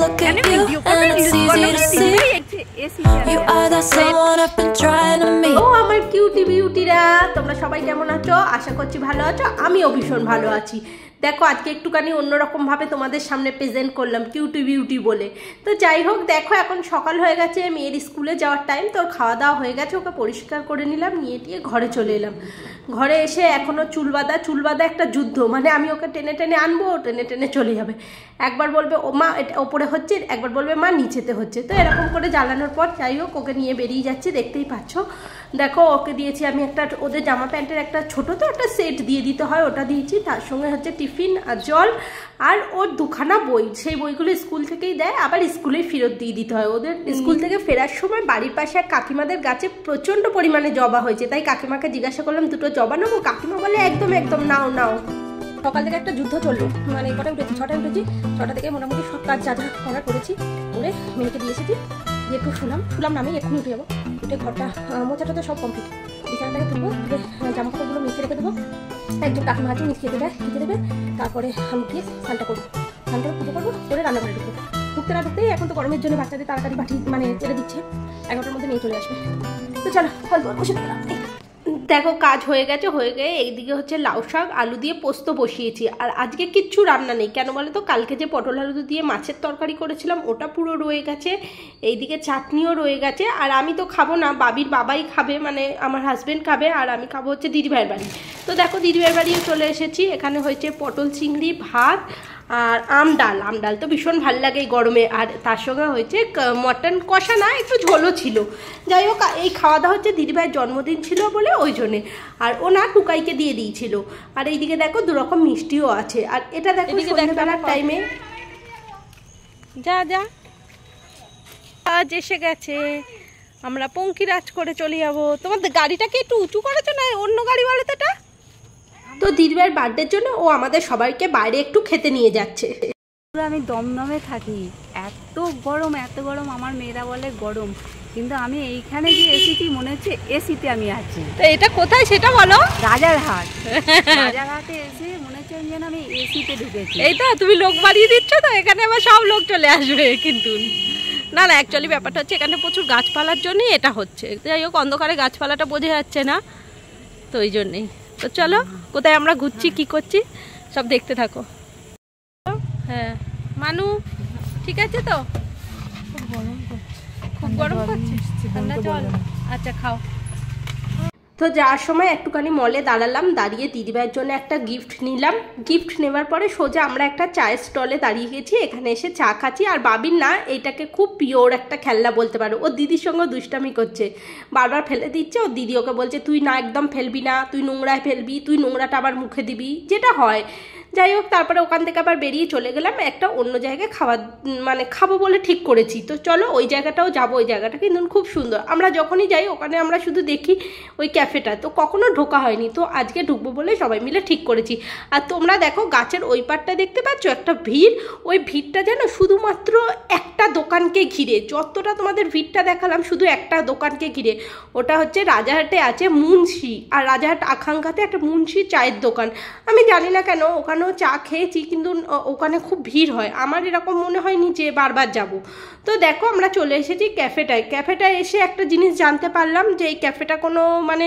look at you and it's easy to see you are the someone I've been trying to meet. ও আমার cutie বিউটিরা, তোমরা সবাই কেমন আছো? আশা করছি ভালো আছো। আমিও ভীষণ ভালো আছি। দেখো আজকে একটুখানি অন্যরকম ভাবে তোমাদের সামনে প্রেজেন্ট করলাম কিউটি বিউটি বলে। তো যাই হোক, দেখো এখন সকাল হয়ে গেছে, মেয়ের স্কুলে যাওয়ার টাইম। তোর খাওয়া দাওয়া হয়ে গেছে, ওকে পরিষ্কার করে নিলাম, নিয়ে টিয়ে ঘরে চলে এলাম। ঘরে এসে এখনও চুল বাঁধা একটা যুদ্ধ, মানে আমি ওকে টেনে টেনে আনবো, টেনে টেনে চলে যাবে। একবার বলবে ও মা এটা ওপরে হচ্ছে, একবার বলবে মা নিচেতে হচ্ছে। তো এরকম করে জ্বালানোর পর যাই হোক ওকে নিয়ে বেরিয়ে যাচ্ছে, দেখতেই পাচ্ছ। দেখো ওকে দিয়েছি আমি একটা, ওদের জামা প্যান্টের একটা ছোটো তো একটা সেট দিয়ে দিতে হয়, ওটা দিয়েছি। তার সঙ্গে হচ্ছে টিফিন আর জল আর ওর দুখানা বই, সেই বইগুলো স্কুল থেকেই দেয়, আবার স্কুলেই ফেরত দিয়ে দিতে হয়। ওদের স্কুল থেকে ফেরার সময় বাড়ির পাশে এক কাকিমাদের গাছে প্রচণ্ড পরিমাণে জবা হয়েছে, তাই কাকিমাকে জিজ্ঞাসা করলাম দুটো জবা নেবো? কাকিমা বলে একদম একদম নাও নাও। সকাল থেকে একটা যুদ্ধ চললো, মানে কটা উঠেছি, 6টায় উঠেছি। 6টা থেকে মোটামুটি সব কাজ যা যা করার করেছি, করে মেয়েকে দিয়ে এসেছি। দিয়ে একটু শুলাম না, আমি এক্ষুনি উঠে যাবো। উঠে ঘরটা মোচাটা তো সব কমপ্লিট, বিছানাটাকে তুলবো, জামা কাপড়গুলো মিশিয়ে রেখে দেবো। একজন কাকিমা আছে মিশিয়ে খেতে দেবে। তারপরে আমি গিয়ে স্নানটা করবো, স্নানটা পুজো করবো, করে রান্নাঘরে ঢুকবো। ঢুকতে না ঢুকতেই এখন তো গরমের জন্য বাচ্চাদের তাড়াতাড়ি পাঠি মানে ছেড়ে দিচ্ছে, 11টার মধ্যে নিয়ে চলে আসবে। তো চলো বসে দিলাম। দেখো কাজ হয়ে গেছে, হয়ে গিয়ে এইদিকে হচ্ছে লাউ শাক আলু দিয়ে পোস্ত বসিয়েছি। আর আজকে কিচ্ছু রান্না নেই, কেন বলে তো কালকে যে পটল আলু দিয়ে মাছের তরকারি করেছিলাম ওটা পুরো রয়ে গেছে, এইদিকে চাটনিও রয়ে গেছে। আর আমি তো খাবো না, বাবির বাবাই খাবে, মানে আমার হাজব্যান্ড খাবে, আর আমি খাবো হচ্ছে দিদিভাইয়ের বাড়ি। তো দেখো দিদিভাইয়ের বাড়িও চলে এসেছি। এখানে হয়েছে পটল চিংড়ি, ভাত আর আম ডাল তো ভীষণ ভালো লাগে এই গরমে। আর তার সঙ্গে হয়েছে মটন কষা, না একটু ঝোলও ছিল। যাই হোক এই খাওয়া দাওয়া হচ্ছে দিদিভাইয়ের জন্মদিন ছিল বলে ওই জন্যে, আর ও না টুকাইকে দিয়ে দিয়েছিল। আর এইদিকে দেখো দুরকম মিষ্টিও আছে। আর এটা দেখো সন্ধ্যেবেলার টাইমে যা আজ এসে গেছে, আমরা পঙ্কিরাজ করে চলে যাবো। তোমাদের গাড়িটাকে একটু উঁচু করেছো না অন্য গাড়ি বলে তো এটা? তো দিদিভাইয়ের বার্থডের জন্য ও আমাদের সবাইকে বাইরে একটু খেতে নিয়ে যাচ্ছে। আমি দমদমে থাকি, এত গরম, আমার মেয়েরা বলে গরম, কিন্তু আমি এইখানে যে এসেছি মনে হচ্ছে এসিতে আমি আছি। তো এটা কোথায় সেটা বলো? রাজারহাটে এসে মনে হচ্ছে যেন আমি এসিতে ঢুকেছি। এই তো তুমি লোক বাড়িয়ে দিচ্ছ, তো এখানে আবার সব লোক চলে আসবে। কিন্তু না অ্যাকচুয়ালি ব্যাপারটা হচ্ছে এখানে প্রচুর গাছপালার জন্যই এটা হচ্ছে। যাই হোক অন্ধকারে গাছপালাটা বোঝা যাচ্ছে না, তো ওই জন্যেই। তো চলো কোথায় আমরা ঘুরছি কি করছি সব দেখতে থাকো। হ্যাঁ মানু ঠিক আছে তো? খুব গরম করছে, ঠান্ডা চল আচ্ছা খাও। তো যাওয়ার সময় একটুখানি মলে দাঁড়ালাম, দাঁড়িয়ে দিদিভাইয়ের জন্য একটা গিফট নিলাম। গিফট নেওয়ার পরে সোজা আমরা একটা চায়ের স্টলে দাঁড়িয়ে গেছি, এখানে এসে চা খাচ্ছি। আর বাবির না এইটাকে খুব পিওর একটা খেলনা বলতে পারো, ও দিদির সঙ্গে দুষ্টামি করছে, বারবার ফেলে দিচ্ছে। ও দিদি ওকে বলছে তুই না একদম ফেলবি না, তুই নোংরায় ফেলবি, তুই নোংরাটা আবার মুখে দিবি, যেটা হয়। যাই হোক তারপরে ওখান থেকে আবার বেরিয়ে চলে গেলাম একটা অন্য জায়গায় খাবো বলে ঠিক করেছি। তো চলো ওই জায়গাটাও যাবো, ওই জায়গাটা কিন্তু খুব সুন্দর। আমরা যখনই যাই ওখানে আমরা শুধু দেখি ওই ক্যাফেটা, তো কখনো ঢোকা হয়নি, তো আজকে ঢুকবো বলে সবাই মিলে ঠিক করেছি। আর তোমরা দেখো গাছের ওই পারটা দেখতে পাচ্ছ একটা ভিড়, ওই ভিড়টা যেন শুধুমাত্র একটা দোকানকে ঘিরে, যতটা তোমাদের ভিড়টা দেখালাম শুধু একটা দোকানকে ঘিরে। ওটা হচ্ছে রাজারহাটে আছে মুন্সি, আর রাজারহাট আকাঙ্ক্ষাতে একটা মুন্সি চায়ের দোকান। আমি জানি না কেন ওখানেও চা খেয়েছি, কিন্তু ওখানে খুব ভিড় হয়, আমার এরকম মনে হয়নি যে বারবার যাব। তো দেখো আমরা চলে এসেছি ক্যাফেটায় এসে একটা জিনিস জানতে পারলাম যে এই ক্যাফেটা কোনো মানে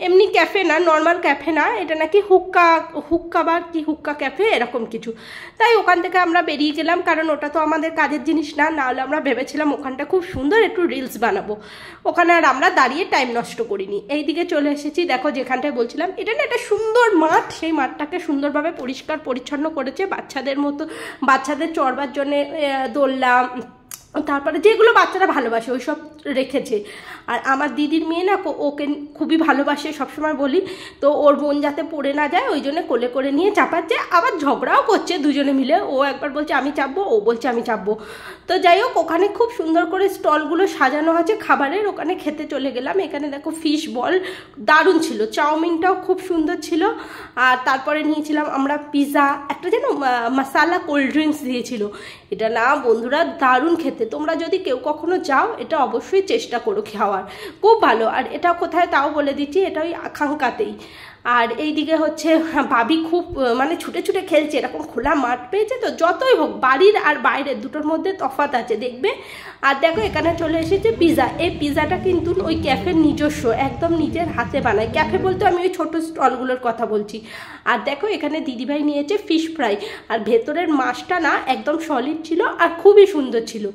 এমনি ক্যাফে না, নর্মাল ক্যাফে না, এটা নাকি হুক্কা বা কি হুক্কা ক্যাফে এরকম কিছু। তাই ওখান থেকে আমরা বেরিয়ে গেলাম, কারণ ওটা তো আমাদের কাজের জিনিস না, নাহলে আমরা ভেবেছিলাম ওখানটা খুব সুন্দর একটু রিলস বানাবো। ওখানে আর আমরা দাঁড়িয়ে টাইম নষ্ট করিনি, এইদিকে চলে এসেছি। দেখো যেখানটায় বলছিলাম এটা না একটা সুন্দর মাঠ, সেই মাঠটাকে সুন্দরভাবে পরিষ্কার পরিচ্ছন্ন করেছে, বাচ্চাদের চড়বার জন্যে দোলনা, তারপরে যেগুলো বাচ্চারা ভালোবাসে ওই সব রেখেছে। আর আমার দিদির মেয়ে না ওকে খুবই ভালোবাসে, সবসময় বলি, তো ওর বোন যাতে পড়ে না যায় ওই জন্য কোলে করে নিয়ে চাপাচ্ছে, আবার ঝগড়াও করছে দুজনে মিলে। ও একবার বলছে আমি চাপবো, ও বলছে আমি চাপবো। তো যাই হোক ওখানে খুব সুন্দর করে স্টলগুলো সাজানো আছে খাবারের, ওখানে খেতে চলে গেলাম। এখানে দেখো ফিশ বল দারুণ ছিল, চাউমিনটাও খুব সুন্দর ছিল। আর তারপরে নিয়েছিলাম আমরা পিৎজা, একটা যেন মশালা কোল্ড ড্রিঙ্কস দিয়েছিল। এটা না বন্ধুরা দারুণ খেতে, তোমরা যদি কেউ কখনো যাও এটা অবশ্যই চেষ্টা করো খাওয়ার, খুব ভালো। আর এটা কোথায় তাও বলে দিচ্ছি, এটা ওই আকাঙ্ক্ষাতেই। আর এইদিকে হচ্ছে ভাবি খুব মানে ছুটে ছুটে খেলছে, এরকম খোলা মাঠ পেয়েছে তো, যতই হোক বাড়ির আর বাইরের দুটোর মধ্যে তফাৎ আছে দেখবে। আর দেখো এখানে চলে এসেছে পিৎজা। এই পিৎজাটা কিন্তু ওই ক্যাফের নিজস্ব, একদম নিজের হাতে বানায়। ক্যাফে বলতে আমি ওই ছোটো স্টলগুলোর কথা বলছি। আর দেখো এখানে দিদিভাই নিয়েছে ফিশ ফ্রাই, আর ভেতরের মাছটা না একদম সলিড ছিল আর খুবই সুন্দর ছিল।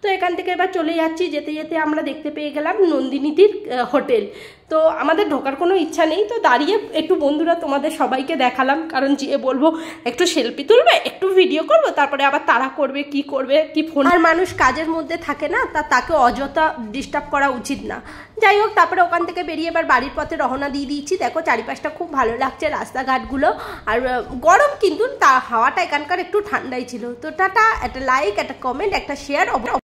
তো এখান থেকে এবার চলে যাচ্ছি, যেতে যেতে আমরা দেখতে পেয়ে গেলাম নন্দিনীদির হোটেল। তো আমাদের ঢোকার কোনো ইচ্ছা নেই, তো দাঁড়িয়ে একটু বন্ধুরা তোমাদের সবাইকে দেখালাম, কারণ যেয়ে বলবো একটু সেলফি তুলবে, একটু ভিডিও করবো, তারপরে আবার তাড়া করবে কি করবে কি ফোন। আর মানুষ কাজের মধ্যে থাকে না, তাকে অযথা ডিস্টার্ব করা উচিত না। যাই হোক, তারপরে ওখান থেকে বেরিয়ে এবার বাড়ির পথে রওনা দিয়ে দিয়েছি। দেখো চারিপাশটা খুব ভালো লাগছে, রাস্তাঘাটগুলো। আর গরম কিন্তু তা হাওয়াটা এখানকার একটু ঠান্ডাই ছিল। তো টাটা, একটা লাইক, একটা কমেন্ট, একটা শেয়ার